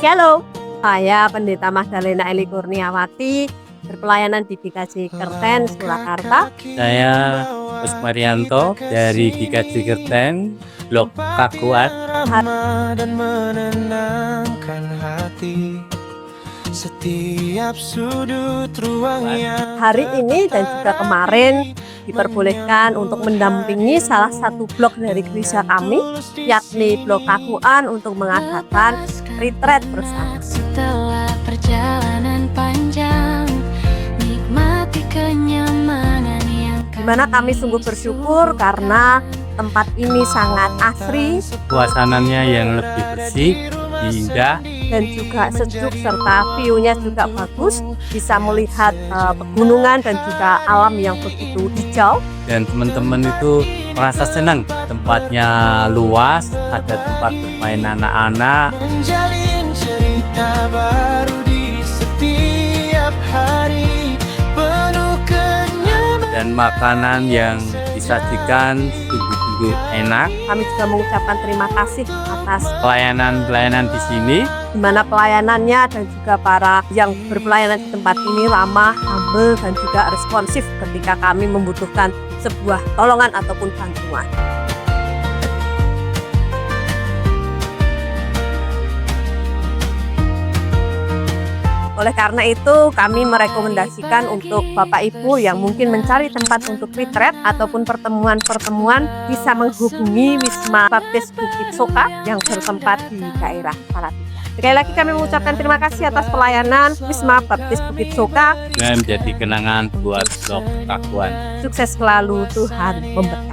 Halo, saya Pendeta Magdalena Eli Kurniawati, berpelayanan di GKJ Kerten, Surakarta. Saya Mas Marianto dari GKJ Kerten, Blok Kakuat. Dan menenangkan hati setiap sudut ruangnya. Hari ini dan juga kemarin diperbolehkan untuk mendampingi salah satu blok dari gereja kami, yakni Blok Kakuan, untuk mengadakan retreat bersama. Setelah perjalanan panjang, nikmati kenyamanan yang Di mana kami sungguh bersyukur karena tempat ini sangat asri Suasananya yang lebih bersih, indah, dan juga sejuk, serta view-nya juga bagus, bisa melihat pegunungan dan juga alam yang begitu hijau. dan teman-teman itu merasa senang. Tempatnya luas, ada tempat bermain anak-anak, Menjalin cerita baru di setiap hari, penuh kenyamanan. dan makanan yang disajikan sungguh-sungguh enak. Kami juga mengucapkan terima kasih atas Pelayanan di sini di mana pelayanannya dan juga para yang berpelayanan di tempat ini ramah, humble, dan juga responsif ketika kami membutuhkan sebuah tolongan ataupun bantuan. Oleh karena itu, kami merekomendasikan untuk Bapak Ibu yang mungkin mencari tempat untuk retreat ataupun pertemuan-pertemuan bisa menghubungi Wisma Baptis Bukit Soka yang bertempat di daerah Salatiga. Sekali lagi kami mengucapkan terima kasih atas pelayanan Wisma Baptis Bukit Soka. dan menjadi kenangan buat Blok Kakuan. Sukses selalu, Tuhan memberkati.